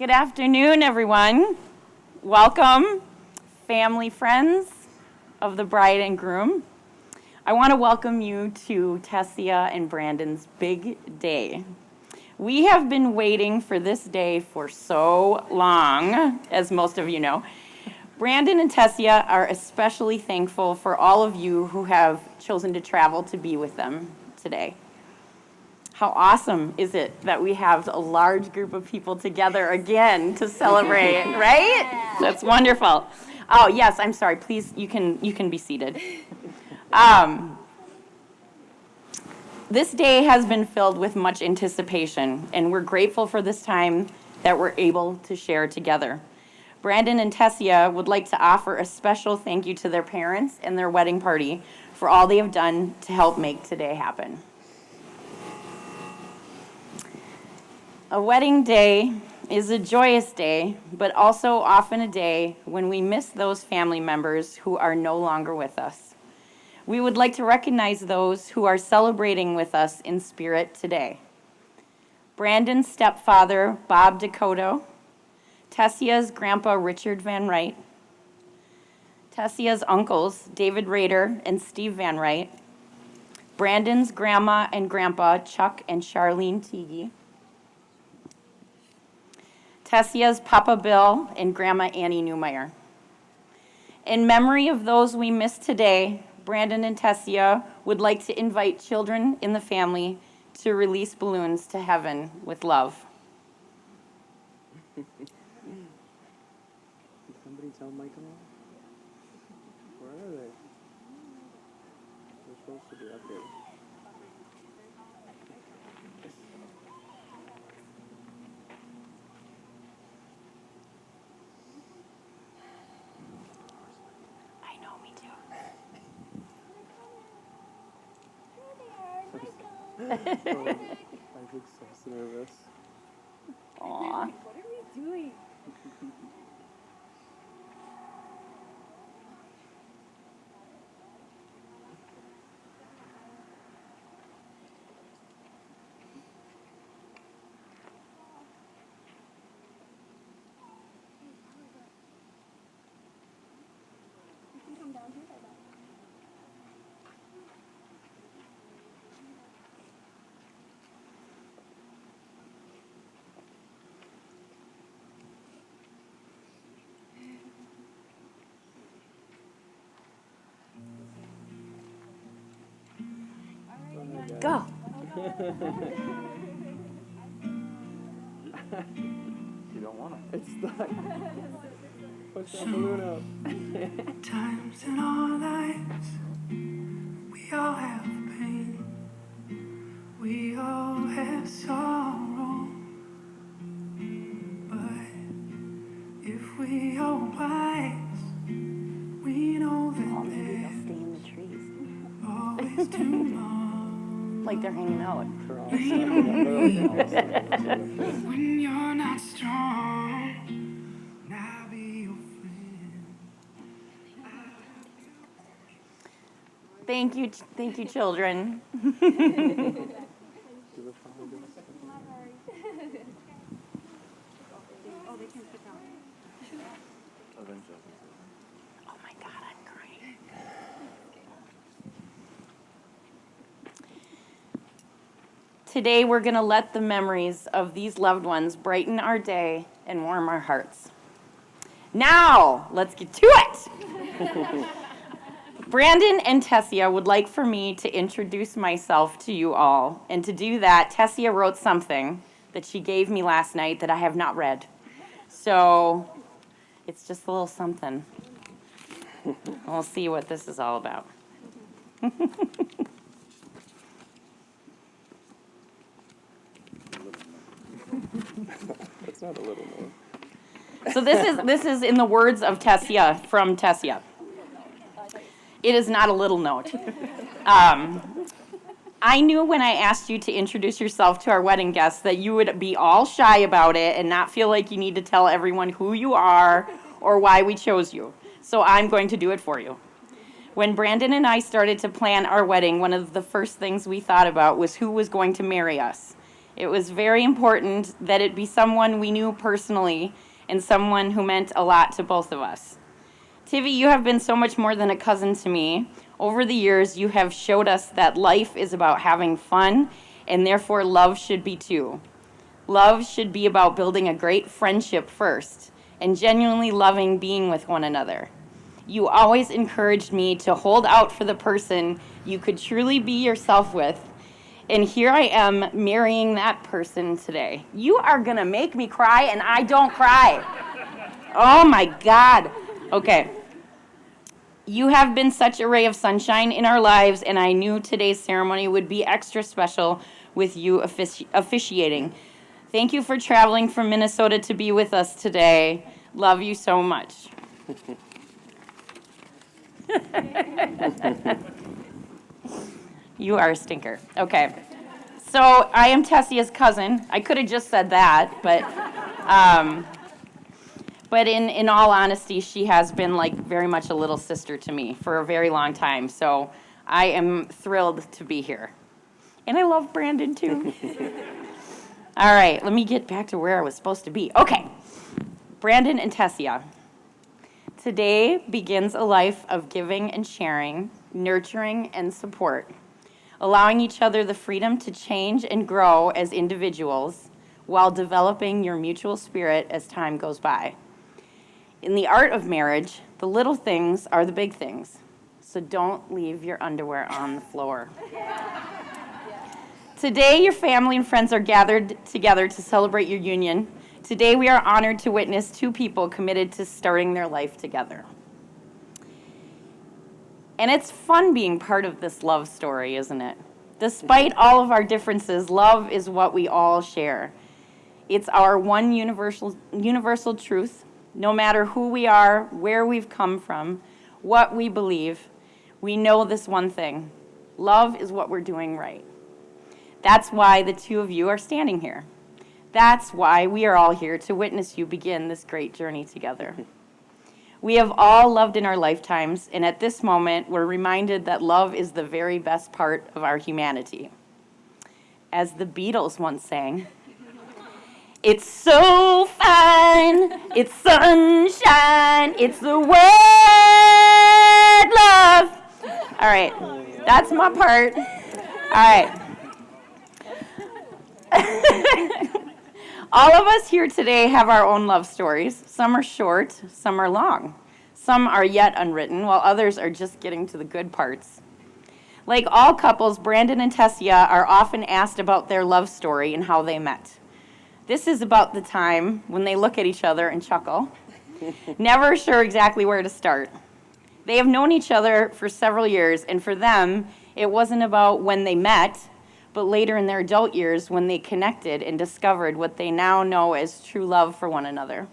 Good afternoon, everyone. Welcome, family, friends of the bride and groom. I want to welcome you to Tesia and Brandon's big day. We have been waiting for this day for so long, as most of you know. Brandon and Tesia are especially thankful for all of you who have chosen to travel to be with them today. How awesome is it that we have a large group of people together again to celebrate, right? That's wonderful. Oh, yes, I'm sorry. Please, you can be seated. This day has been filled with much anticipation, and we're grateful for this time that we're able to share together. Brandon and Tesia would like to offer a special thank you to their parents and their wedding party for all they have done to help make today happen. A wedding day is a joyous day, but also often a day when we miss those family members who are no longer with us. We would like to recognize those who are celebrating with us in spirit today. Brandon's stepfather, Bob Dakota, Tessia's grandpa, Richard Van Wright, Tessia's uncles, David Rader and Steve Van Wright, Brandon's grandma and grandpa, Chuck and Charlene Teague, Tessia's Papa Bill and Grandma Annie Newmeyer. In memory of those we miss today, Brandon and Tesia would like to invite children in the family to release balloons to heaven with love. Did somebody tell Michael? Where are they? They're supposed to be up here. Oh, I look so nervous. Aw. What are we doing? You can come down here by that. Go. You don't want to. It's stuck. Push that balloon up. Times in our lives, we all have pain, we all have sorrow, but if we are wise, we know that Maybe they'll stay in the trees. there's always tomorrow. Like they're hanging out. They're all stuck. When you're not strong, I'll be your friend. Thank you, children. Oh my God, I'm crying. Today we're going to let the memories of these loved ones brighten our day and warm our hearts. Now, let's get to it. Brandon and Tesia would like for me to introduce myself to you all. And to do that, Tesia wrote something that she gave me last night that I have not read. So it's just a little something. We'll see what this is all about. It's not a little more. So this is in the words of Tesia, from Tesia. It is not a little note. I knew when I asked you to introduce yourself to our wedding guests that you would be all shy about it and not feel like you need to tell everyone who you are or why we chose you. So I'm going to do it for you. When Brandon and I started to plan our wedding, one of the first things we thought about was who was going to marry us. It was very important that it be someone we knew personally and someone who meant a lot to both of us. Tivy, you have been so much more than a cousin to me. Over the years, you have showed us that life is about having fun, and therefore love should be too. Love should be about building a great friendship first, and genuinely loving being with one another. You always encouraged me to hold out for the person you could truly be yourself with, and here I am marrying that person today. You are gonna make me cry, and I don't cry. Oh my God. Okay. You have been such a ray of sunshine in our lives, and I knew today's ceremony would be extra special with you officiating. Thank you for traveling from Minnesota to be with us today. Love you so much. You are a stinker. Okay. So I am Tessia's cousin. I could have just said that, but in all honesty, she has been like very much a little sister to me for a very long time. So I am thrilled to be here. And I love Brandon too. All right, let me get back to where I was supposed to be. Okay, Brandon and Tesia. Today begins a life of giving and sharing, nurturing and support, allowing each other the freedom to change and grow as individuals while developing your mutual spirit as time goes by. In the art of marriage, the little things are the big things, so don't leave your underwear on the floor. Today, your family and friends are gathered together to celebrate your union. Today, we are honored to witness two people committed to starting their life together. And it's fun being part of this love story, isn't it? Despite all of our differences, love is what we all share. It's our one universal truth. No matter who we are, where we've come from, what we believe, we know this one thing. Love is what we're doing right. That's why the two of you are standing here. That's why we are all here to witness you begin this great journey together. We have all loved in our lifetimes, and at this moment, we're reminded that love is the very best part of our humanity. As the Beatles once sang, it's so fine, it's sunshine, it's the word love. All right, that's my part. All right. All of us here today have our own love stories. Some are short, some are long. Some are yet unwritten, while others are just getting to the good parts. Like all couples, Brandon and Tesia are often asked about their love story and how they met. This is about the time when they look at each other and chuckle, never sure exactly where to start. They have known each other for several years, and for them, it wasn't about when they met, but later in their adult years when they connected and discovered what they now know as true love for one another.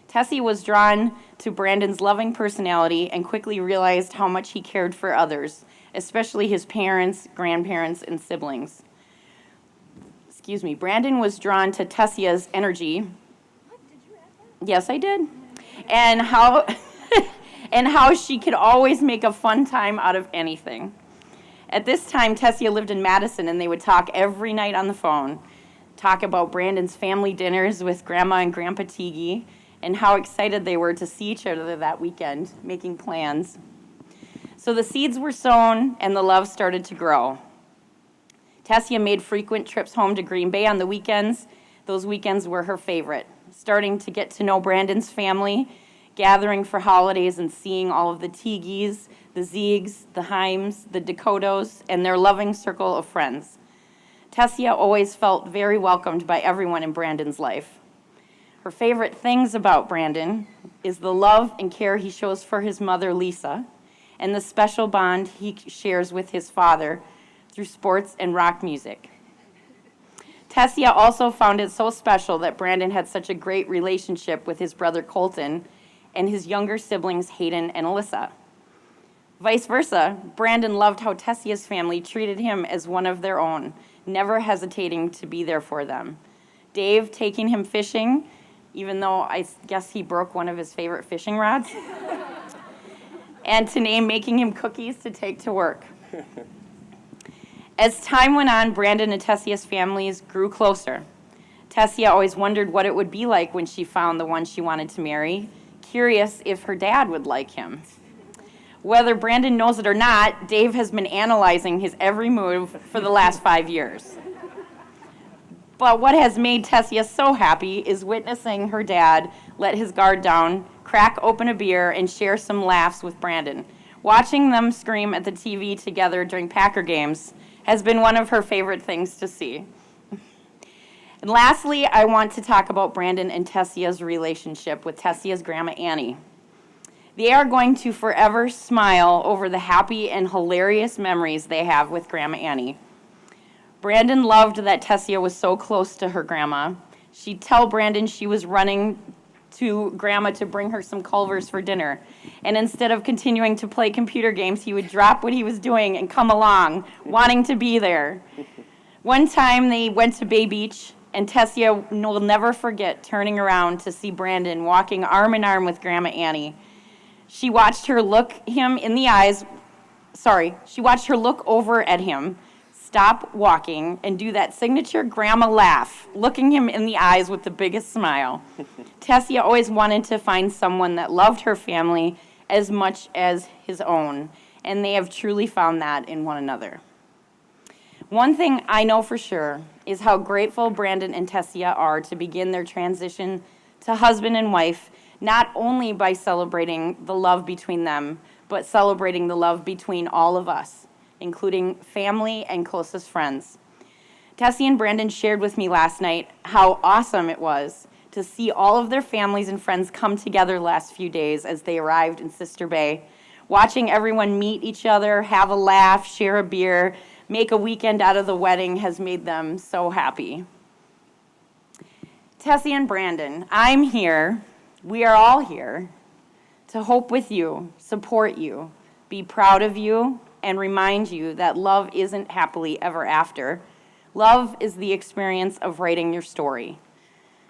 Tessie was drawn to Brandon's loving personality and quickly realized how much he cared for others, especially his parents, grandparents, and siblings. Brandon was drawn to Tessia's energy. What? Did you add that? Yes, I did. And how she could always make a fun time out of anything. At this time, Tesia lived in Madison, and they would talk every night on the phone, talk about Brandon's family dinners with Grandma and Grandpa Teague, and how excited they were to see each other that weekend, making plans. So the seeds were sown, and the love started to grow. Tesia made frequent trips home to Green Bay on the weekends. Those weekends were her favorite, starting to get to know Brandon's family, gathering for holidays and seeing all of the Teagues, the Ziegs, the Heims, the Dakotas, and their loving circle of friends. Tesia always felt very welcomed by everyone in Brandon's life. Her favorite things about Brandon is the love and care he shows for his mother, Lisa, and the special bond he shares with his father through sports and rock music. Tesia also found it so special that Brandon had such a great relationship with his brother Colton and his younger siblings Hayden and Alyssa. Vice versa, Brandon loved how Tessia's family treated him as one of their own, never hesitating to be there for them. Dave taking him fishing, even though I guess he broke one of his favorite fishing rods, and Tanae making him cookies to take to work. As time went on, Brandon and Tesia's families grew closer. Tesia always wondered what it would be like when she found the one she wanted to marry, curious if her dad would like him. Whether Brandon knows it or not, Dave has been analyzing his every move for the last 5 years. But what has made Tesia so happy is witnessing her dad let his guard down, crack open a beer, and share some laughs with Brandon. Watching them scream at the TV together during Packer games has been one of her favorite things to see. And lastly, I want to talk about Brandon and Tesia's relationship with Tesia's grandma Annie. They are going to forever smile over the happy and hilarious memories they have with Grandma Annie. Brandon loved that Tesia was so close to her grandma. She'd tell Brandon she was running to Grandma to bring her some Culvers for dinner. And instead of continuing to play computer games, he would drop what he was doing and come along, wanting to be there. One time they went to Bay Beach, and Tesia will never forget turning around to see Brandon walking arm in arm with Grandma Annie. She watched her look him in the eyes, she watched her look over at him, stop walking, and do that signature grandma laugh, looking him in the eyes with the biggest smile. Tesia always wanted to find someone that loved her family as much as his own, and they have truly found that in one another. One thing I know for sure is how grateful Brandon and Tesia are to begin their transition to husband and wife, not only by celebrating the love between them, but celebrating the love between all of us, including family and closest friends. Tesia and Brandon shared with me last night how awesome it was to see all of their families and friends come together last few days as they arrived in Sister Bay. Watching everyone meet each other, have a laugh, share a beer, make a weekend out of the wedding has made them so happy. Tesia and Brandon, I'm here, we are all here, to hope with you, support you, be proud of you, and remind you that love isn't happily ever after. Love is the experience of writing your story.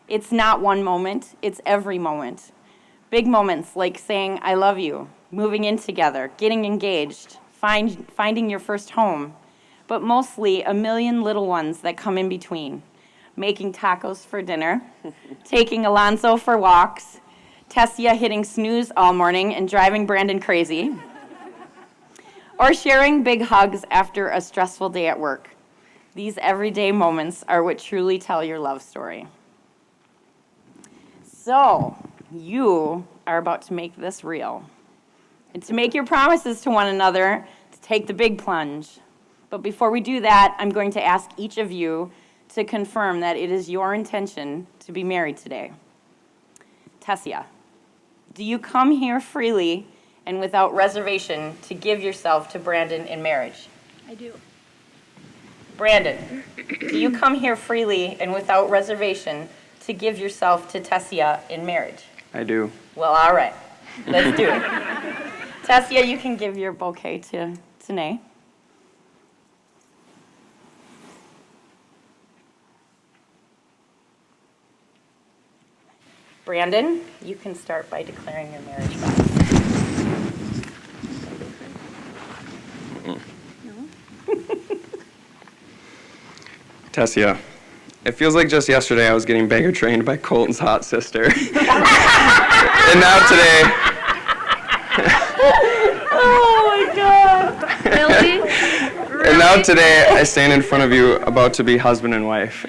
It's not one moment, it's every moment. Big moments like saying, I love you, moving in together, getting engaged, finding your first home, but mostly a million little ones that come in between. Making tacos for dinner, taking Alonso for walks, Tesia hitting snooze all morning and driving Brandon crazy, or sharing big hugs after a stressful day at work. These everyday moments are what truly tell your love story. So, you are about to make this real, and to make your promises to one another, to take the big plunge. But before we do that, I'm going to ask each of you to confirm that it is your intention to be married today. Tesia, do you come here freely and without reservation to give yourself to Brandon in marriage? I do. Brandon, do you come here freely and without reservation to give yourself to Tesia in marriage? I do. Well, all right. Let's do it. Tesia, you can give your bouquet to Nay. Brandon, you can start by declaring your marriage vows. Tesia, it feels like just yesterday I was getting beggar trained by Colton's hot sister. And now today... Oh my God. Really? And now today I stand in front of you about to be husband and wife.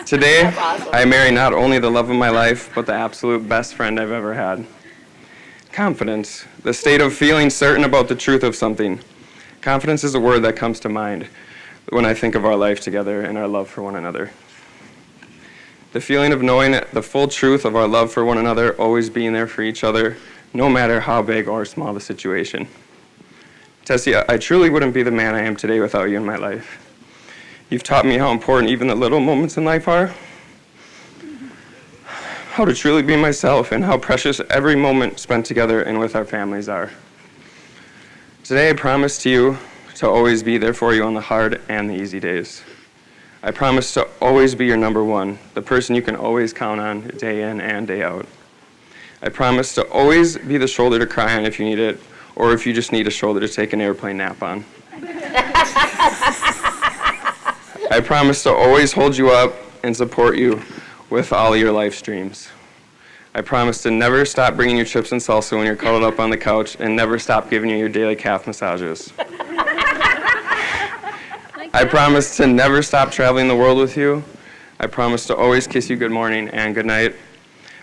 Today, awesome. I marry not only the love of my life, but the absolute best friend I've ever had. Confidence, the state of feeling certain about the truth of something. Confidence is a word that comes to mind when I think of our life together and our love for one another. The feeling of knowing the full truth of our love for one another, always being there for each other, no matter how big or small the situation. Tesia, I truly wouldn't be the man I am today without you in my life. You've taught me how important even the little moments in life are, how to truly be myself, and how precious every moment spent together and with our families are. Today I promise to you to always be there for you on the hard and the easy days. I promise to always be your number one, the person you can always count on day in and day out. I promise to always be the shoulder to cry on if you need it, or if you just need a shoulder to take an airplane nap on. I promise to always hold you up and support you with all your life's dreams. I promise to never stop bringing you chips and salsa when you're cuddled up on the couch and never stop giving you your daily calf massages. I promise to never stop traveling the world with you. I promise to always kiss you good morning and good night.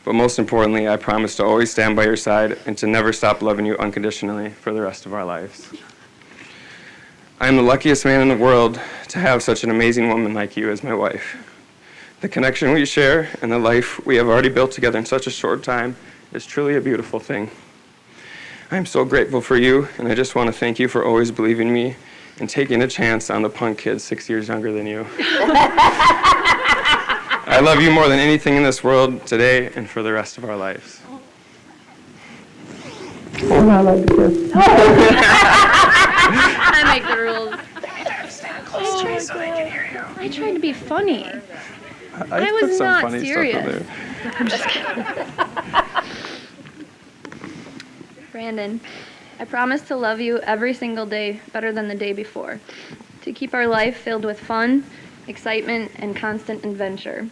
But most importantly, I promise to always stand by your side and to never stop loving you unconditionally for the rest of our lives. I am the luckiest man in the world to have such an amazing woman like you as my wife. The connection we share and the life we have already built together in such a short time is truly a beautiful thing. I am so grateful for you, and I just want to thank you for always believing in me and taking a chance on the punk kid 6 years younger than you. I love you more than anything in this world today and for the rest of our lives. I like to kiss. I make the rules. Stand close to me so they can hear you. I tried to be funny. I was put some not funny serious. stuff in there. Brandon, I promise to love you every single day better than the day before. To keep our life filled with fun, excitement, and constant adventure.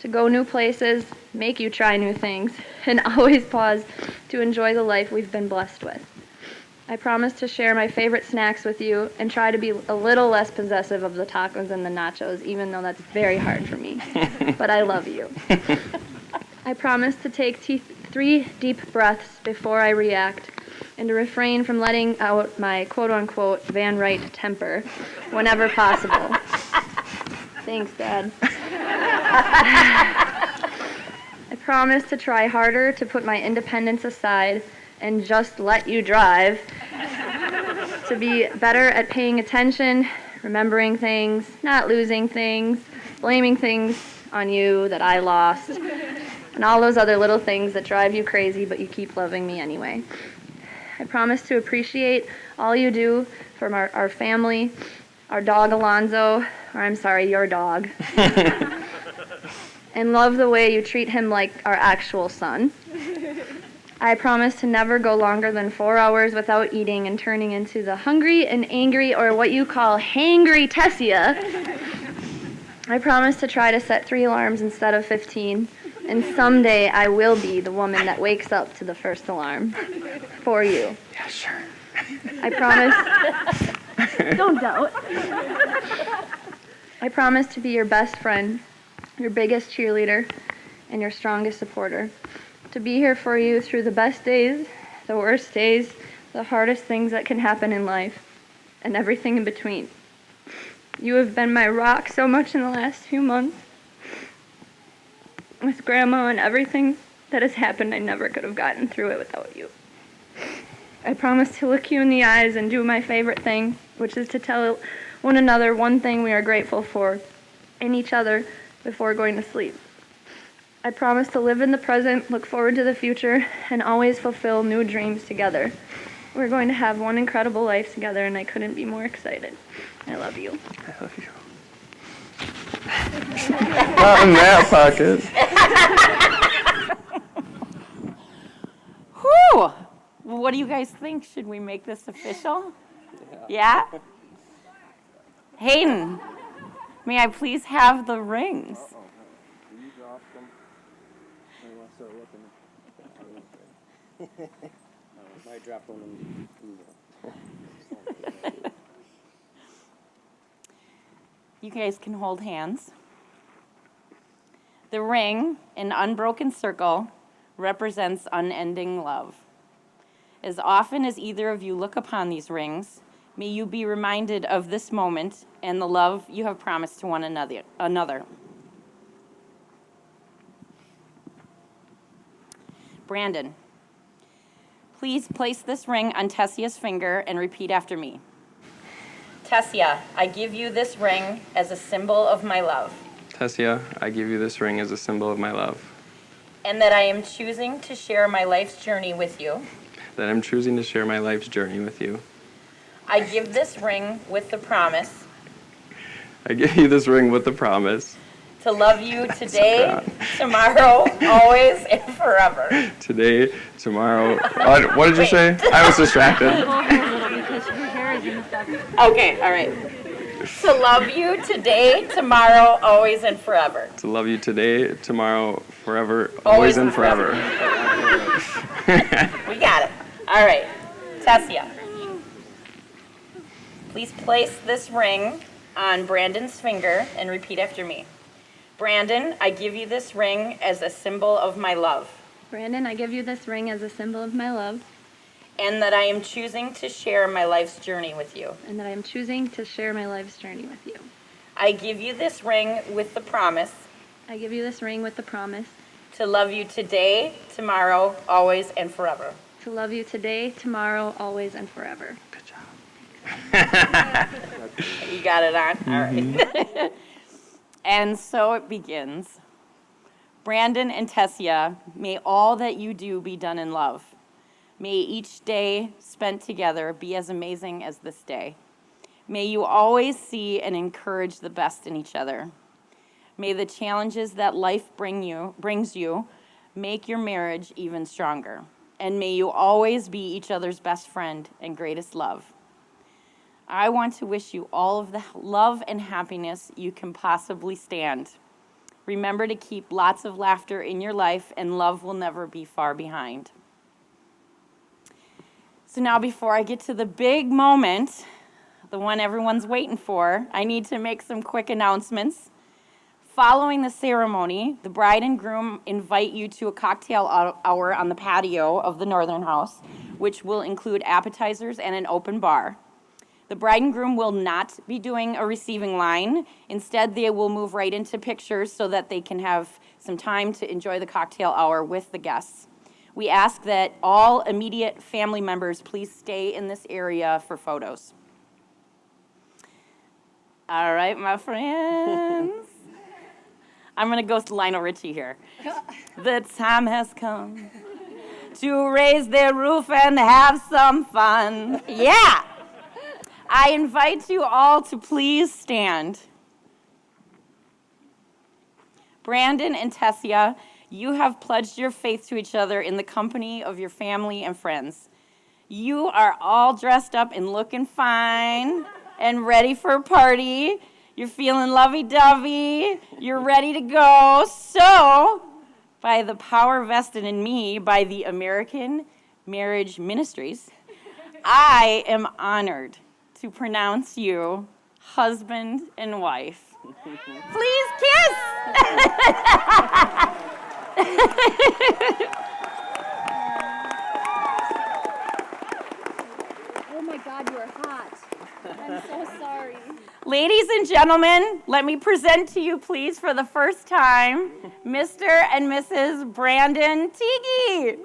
To go new places, make you try new things, and always pause to enjoy the life we've been blessed with. I promise to share my favorite snacks with you and try to be a little less possessive of the tacos and the nachos, even though that's very hard for me. But I love you. I promise to take 3 deep breaths before I react and to refrain from letting out my quote-unquote Van Wright temper whenever possible. Thanks, Dad. I promise to try harder to put my independence aside and just let you drive, to be better at paying attention, remembering things, not losing things, blaming things on you that I lost, and all those other little things that drive you crazy, but you keep loving me anyway. I promise to appreciate all you do for our family, our dog Alonzo, or I'm sorry, your dog, and love the way you treat him like our actual son. I promise to never go longer than 4 hours without eating and turning into the hungry and angry, or what you call hangry Tesia. I promise to try to set 3 alarms instead of 15, and someday I will be the woman that wakes up to the first alarm. For you. Yeah, sure. I promise. Don't doubt. I promise to be your best friend, your biggest cheerleader, and your strongest supporter. To be here for you through the best days, the worst days, the hardest things that can happen in life, and everything in between. You have been my rock so much in the last few months. With Grandma and everything that has happened, I never could have gotten through it without you. I promise to look you in the eyes and do my favorite thing, which is to tell one another one thing we are grateful for in each other before going to sleep. I promise to live in the present, look forward to the future, and always fulfill new dreams together. We're going to have one incredible life together, and I couldn't be more excited. I love you. I love you. Not in that pocket. Whew! What do you guys think? Should we make this official? Yeah? Hayden, may I please have the rings? You guys can hold hands. The ring, an unbroken circle, represents unending love. As often as either of you look upon these rings, may you be reminded of this moment and the love you have promised to one another. Brandon, please place this ring on Tessia's finger and repeat after me. Tesia, I give you this ring as a symbol of my love. Tesia, I give you this ring as a symbol of my love. And that I am choosing to share my life's journey with you. That I'm choosing to share my life's journey with you. I give this ring with the promise. I give you this ring with the promise. To love you today, tomorrow, always, and forever. Today, tomorrow. What did you say? I was distracted. Because your hair is Okay, all right. To love you today, tomorrow, always, and forever. To love you today, tomorrow, forever, always and forever. We got it. All right. Tesia. Please place this ring on Brandon's finger and repeat after me. Brandon, I give you this ring as a symbol of my love. Brandon, I give you this ring as a symbol of my love. And that I am choosing to share my life's journey with you. And that I am choosing to share my life's journey with you. I give you this ring with the promise. I give you this ring with the promise. To love you today, tomorrow, always, and forever. To love you today, tomorrow, always, and forever. Good job. You got it on? All right. And so it begins. Brandon and Tesia, may all that you do be done in love. May each day spent together be as amazing as this day. May you always see and encourage the best in each other. May the challenges that life brings you make your marriage even stronger. And may you always be each other's best friend and greatest love. I want to wish you all of the love and happiness you can possibly stand. Remember to keep lots of laughter in your life, and love will never be far behind. So now, before I get to the big moment, the one everyone's waiting for, I need to make some quick announcements. Following the ceremony, the bride and groom invite you to a cocktail hour on the patio of the Northern House, which will include appetizers and an open bar. The bride and groom will not be doing a receiving line. Instead, they will move right into pictures so that they can have some time to enjoy the cocktail hour with the guests. We ask that all immediate family members please stay in this area for photos. All right, my friends. I'm going to go Lionel Richie here. The time has come to raise their roof and have some fun. Yeah. I invite you all to please stand. Brandon and Tesia, you have pledged your faith to each other in the company of your family and friends. You are all dressed up and looking fine and ready for a party. You're feeling lovey-dovey. You're ready to go. So, by the power vested in me by the American Marriage Ministries, I am honored to pronounce you husband and wife. Please kiss! Oh my God, you are hot. I'm so sorry. Ladies and gentlemen, let me present to you, please, for the first time, Mr. and Mrs. Brandon Teague.